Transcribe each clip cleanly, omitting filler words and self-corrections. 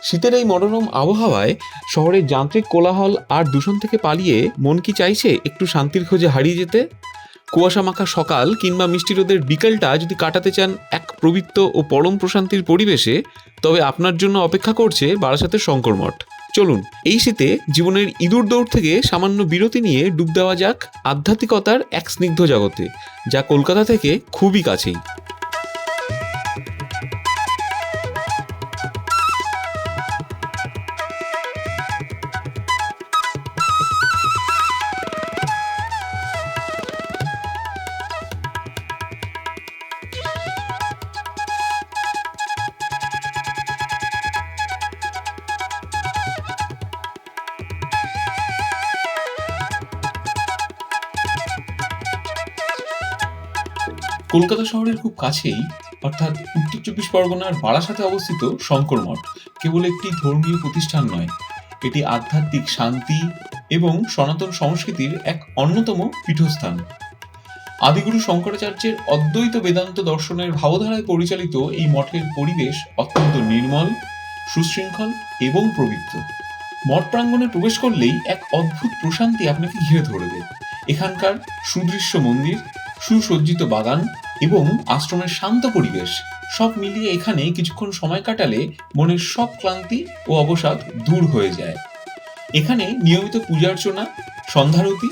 শীতের এই মনোরম আবহাওয়ায় শহরের যান্ত্রিক কোলাহল আর দূষণ থেকে পালিয়ে মন কি চাইছে একটু শান্তির খোঁজে হারিয়ে যেতে? কুয়াশা মাখা সকাল কিংবা মিষ্টি রোদের বিকেলটা যদি কাটাতে চান এক পবিত্র ও পরম প্রশান্তির পরিবেশে, তবে আপনার জন্য অপেক্ষা করছে বারাসাতের শঙ্কর মঠ। চলুন এই শীতে জীবনের ইঁদুর দৌড় থেকে সামান্য বিরতি নিয়ে ডুব দেওয়া যাক আধ্যাত্মিকতার এক স্নিগ্ধ জগতে, যা কলকাতা থেকে খুবই কাছেই। কলকাতা শহরের খুব কাছেই, অর্থাৎ উত্তর চব্বিশ পরগনার বারাসাতে অবস্থিত শঙ্কর মঠ কেবল একটি ধর্মীয় প্রতিষ্ঠান নয়, এটি আধ্যাত্মিক শান্তি এবং সনাতন সংস্কৃতির এক অন্যতম পীঠস্থান। আদিগুরু শঙ্করাচার্যের অদ্বৈত বেদান্ত দর্শনের ভাবধারায় পরিচালিত এই মঠের পরিবেশ অত্যন্ত নির্মল, সুশৃঙ্খল এবং পবিত্র। মঠ প্রাঙ্গণে প্রবেশ করলেই এক অদ্ভুত প্রশান্তি আপনাকে ঘিরে ধরবে। এখানকার সুদৃশ্য মন্দির, সুসজ্জিত বাগান এবং আশ্রমের শান্ত পরিবেশ সব মিলিয়ে এখানে কিছুক্ষণ সময় কাটালে মনের সব ক্লান্তি ও অবসাদ দূর হয়ে যায়। এখানে নিয়মিত পূজার্চনা, সন্ধ্যারতি,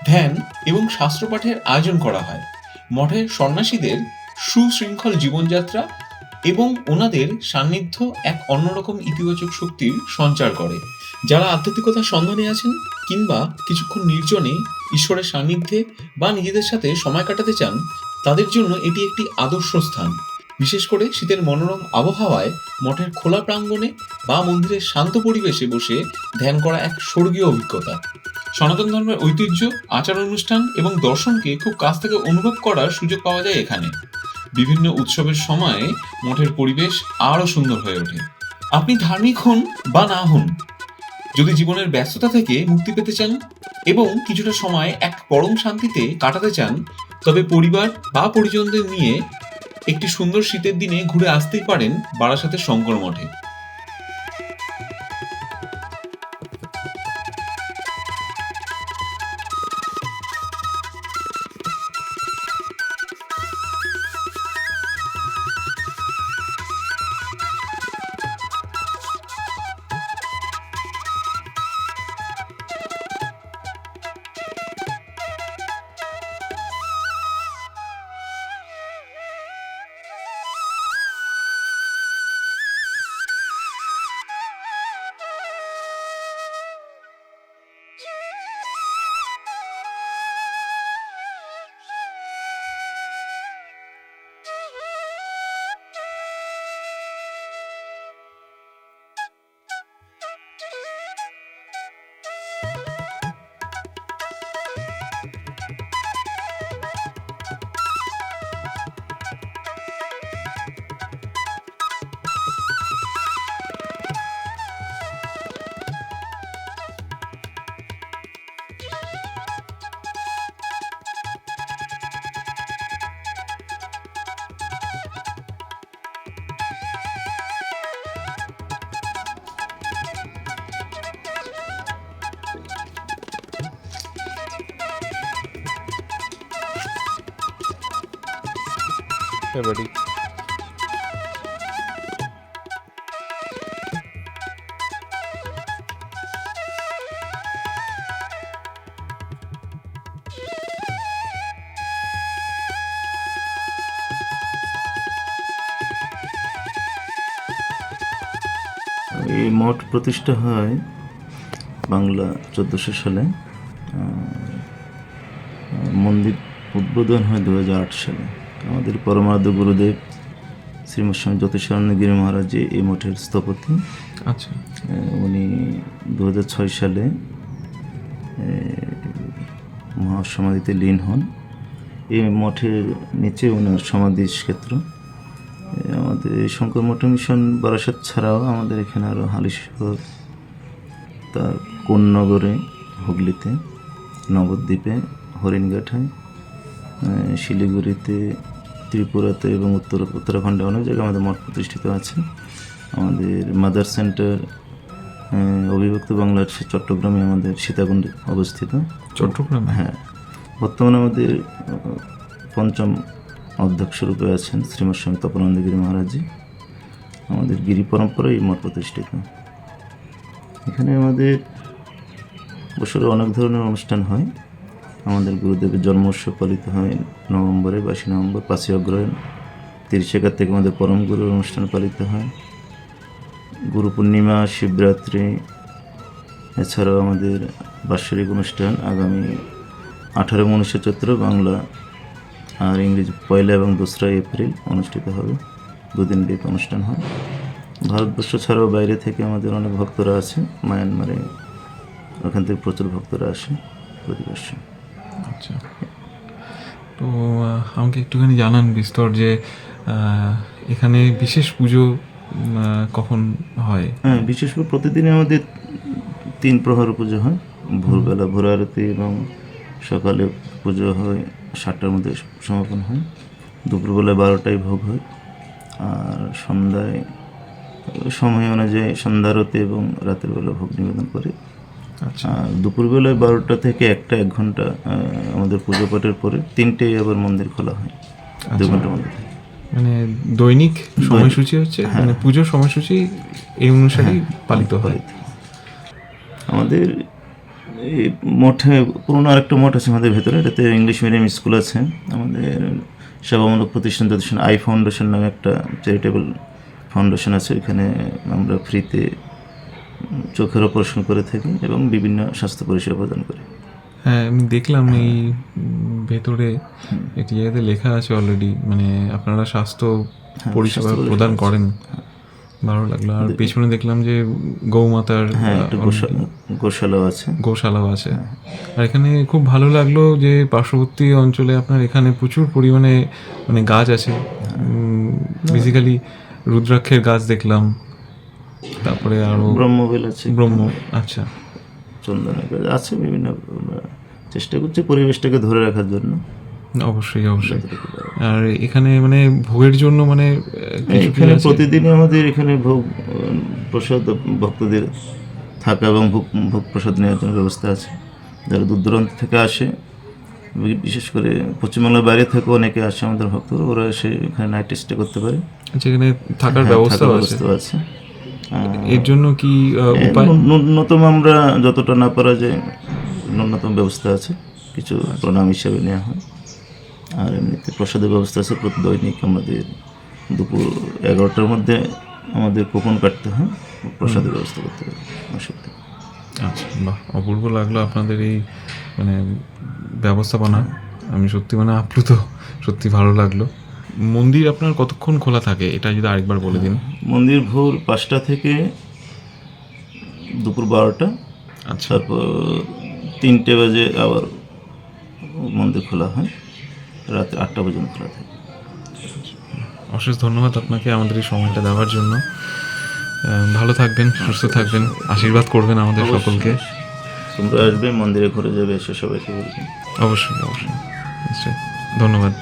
ধ্যান এবং শাস্ত্রপাঠের আয়োজন করা হয়। মঠের সন্ন্যাসীদের সুশৃঙ্খল জীবনযাত্রা এবং ওনাদের সান্নিধ্য এক অন্যরকম ইতিবাচক শক্তির সঞ্চার করে। যারা আধ্যাত্মিকতার সন্ধানে আছেন কিংবা কিছুক্ষণ নির্জনে ঈশ্বরের সান্নিধ্যে বা নিজেদের সাথে সময় কাটাতে চান, তাদের জন্য এটি একটি আদর্শ স্থান। বিশেষ করে শীতের মনোরম আবহাওয়ায় মঠের খোলা প্রাঙ্গণে বা মন্দিরের শান্ত পরিবেশে বসে ধ্যান করা এক স্বর্গীয় অভিজ্ঞতা। সনাতন ধর্মের ঐতিহ্য, আচার অনুষ্ঠান এবং দর্শনকে খুব কাছ থেকে অনুভব করার সুযোগ পাওয়া যায় এখানে। বিভিন্ন উৎসবের সময়ে মঠের পরিবেশ আরও সুন্দর হয়ে ওঠে। আপনি ধার্মিক হন বা না হন, যদি জীবনের ব্যস্ততা থেকে মুক্তি পেতে চান এবং কিছুটা সময় এক পরম শান্তিতে কাটাতে চান, তবে পরিবার বা পরিজনদের নিয়ে একটি সুন্দর শীতের দিনে ঘুরে আসতেই পারেন বারাসাতের শঙ্কর মঠে। Hey, buddy. এই মঠ প্রতিষ্ঠা হয় বাংলা 1400 সালে। মন্দির উদ্বোধন হয় 2008 সালে। আমাদের পরমারাধ্য গুরুদেব শ্রীমৎ স্বামী জ্যোতিষানন্দ গিরি মহারাজ এই মঠের স্থপতি। আচ্ছা, উনি 2006 সালে মহাসমাধিতে লীন হন। এই মঠের নিচে ওনার সমাধি ক্ষেত্র। আমাদের এই শঙ্কর মঠ মিশন বারাসাত ছাড়াও আমাদের এখানে আরও হালিশহর, তার কোন্নগরে, হুগলিতে, নবদ্বীপে, হরিণঘাটায়, শিলিগুড়িতে, ত্রিপুরাতে এবং উত্তরাখণ্ডে অনেক জায়গায় আমাদের মঠ প্রতিষ্ঠিত আছে। আমাদের মাদার সেন্টার অবিভক্ত বাংলার চট্টগ্রামে আমাদের সীতাকুণ্ডে অবস্থিত। চট্টগ্রামে? হ্যাঁ, বর্তমানে আমাদের পঞ্চম অধ্যক্ষ রূপে আছেন শ্রীমৎ স্বামী তপনানন্দগিরি মহারাজজি। আমাদের গিরি পরম্পরায় এই মঠ প্রতিষ্ঠিত। এখানে আমাদের বছরে অনেক ধরনের অনুষ্ঠান হয়। আমাদের গুরুদেবের জন্ম উৎসব পালিত হয় নভেম্বরে, 22 নভেম্বর, 5ই অগ্রহায়ণ, 30 কার্তিকে আমাদের পরম গুরুর অনুষ্ঠান পালিত হয়। গুরু পূর্ণিমা, শিবরাত্রি, এছাড়াও আমাদের বাৎসরিক অনুষ্ঠান আগামী 18-19 চৈত্র বাংলা আর ইংরেজি 1 এবং 2 এপ্রিল অনুষ্ঠিত হবে। 2 দিন ব্যাপী অনুষ্ঠান হয়। ভারতবর্ষ ছাড়াও বাইরে থেকে আমাদের অনেক ভক্তরা আছে। মায়ানমারে ওখান থেকে প্রচুর ভক্তরা আসে প্রতি বছর। আচ্ছা, তো আমাকে একটুখানি জানান বিস্তর যে এখানে বিশেষ পুজো কখন হয়? হ্যাঁ, বিশেষ করে প্রতিদিন আমাদের 3 প্রহর পুজো হয়। ভোরবেলা ভোর আরতি এবং সকালে পুজো হয়, 7টার মধ্যে সমাপন হয়। দুপুরবেলা 12টায় ভোগ হয়। আর সন্ধ্যায় সময় অনুযায়ী সন্ধ্যা আরতি এবং রাতের বেলা ভোগ নিবেদন করে। আচ্ছা, আর দুপুরবেলায় 12টা থেকে 1 ঘন্টা আমাদের পুজো পাঠের পরে 3টায় আবার মন্দির খোলা হয়, 2 ঘন্টার মধ্যে। মানে দৈনিক সময়সূচি হচ্ছে, মানে পুজোর সময়সূচি এই অনুসারেই পালিত হয়। আমাদের এই মঠে পুরনো আরেকটা মঠ আছে আমাদের ভেতরে, এটাতে ইংলিশ মিডিয়াম স্কুল আছে। আমাদের সেবামূলক প্রতিষ্ঠান আই ফাউন্ডেশন নামে একটা চ্যারিটেবল ফাউন্ডেশন আছে। এখানে আমরা ফ্রিতে চোখের অপারেশন করে থাকি এবং বিভিন্ন স্বাস্থ্য পরিষেবা প্রদান করি। হ্যাঁ, আমি দেখলাম এই ভেতরে এটি জায়গাতে লেখা আছে অলরেডি, মানে আপনারা স্বাস্থ্য পরিষেবা স্বাস্থ্য প্রদান পরিষেবা করেন। ভালো লাগলো। আর পেছনে দেখলাম যে গৌমাতার একটা গোশালাও আছে। গোশালাও আছে। আর এখানে খুব ভালো লাগলো যে পার্শ্ববর্তী অঞ্চলে আপনার এখানে প্রচুর পরিমাণে মানে গাছ আছে। বেসিক্যালি রুদ্রাক্ষের গাছ দেখলাম, তারপরে আরো ব্রহ্মবেল আছে, আচ্ছা, চন্দনের গাছ আছে বিভিন্ন। আমরা চেষ্টা করছি পরিবেশটাকে ধরে রাখার জন্য। অবশ্যই অবশ্যই। আর এখানে মানে ভোগের জন্য মানে এখানে প্রতিদিনই আমাদের এখানে ভোগ প্রসাদ ভক্তদের থাকা এবং ভোগ প্রসাদ নেওয়ার জন্য ব্যবস্থা আছে। যারা দূর দূরান্ত থেকে আসে, বিশেষ করে পশ্চিমবাংলার বাইরে থেকে অনেকে আসে আমাদের ভক্তরা, ওরা এসে এখানে নাইট স্টে করতে পারে। এখানে থাকার ব্যবস্থা আছে। এর জন্য কি উপায়? ন্যূনতম আমরা যতটা না পারা যায় ন্যূনতম ব্যবস্থা আছে, কিছু প্রণাম হিসাবে নেওয়া হয়। আর এমনিতে প্রসাদের ব্যবস্থা আছে। প্রতি দৈনিক আমাদের দুপুর 11টার মধ্যে আমাদের কুপন কাটতে হয়, প্রসাদের ব্যবস্থা করতে পারি অসুবিধা। আচ্ছা, বাহ, অপূর্ব লাগলো আপনাদের এই মানে ব্যবস্থাপনা। আমি সত্যি মানে আপ্লুত, সত্যি ভালো লাগলো। মন্দির আপনার কতক্ষণ খোলা থাকে এটা যদি আরেকবার বলে দিন। মন্দির ভোর 5টা থেকে দুপুর 12টা। আচ্ছা, তারপর 3টে বাজে আবার মন্দির খোলা হয়, রাতে 8টা পর্যন্ত খোলা থাকে। অশেষ ধন্যবাদ আপনাকে আমাদের এই সময়টা দেওয়ার জন্য। ভালো থাকবেন, সুস্থ থাকবেন, আশীর্বাদ করবেন আমাদের সকলকে। তোমরা আসবে, মন্দিরে ঘুরে যাবে, এসে সবাইকে বলবেন। অবশ্যই অবশ্যই, নিশ্চয়ই। ধন্যবাদ।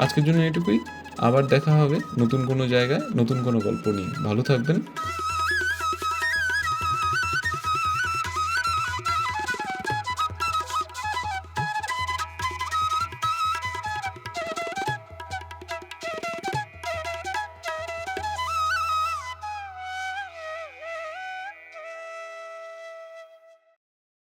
আজকের জন্য এটুকুই। আবার দেখা হবে নতুন কোনো জায়গায় নতুন কোনো গল্প নিয়ে। ভালো থাকবেন।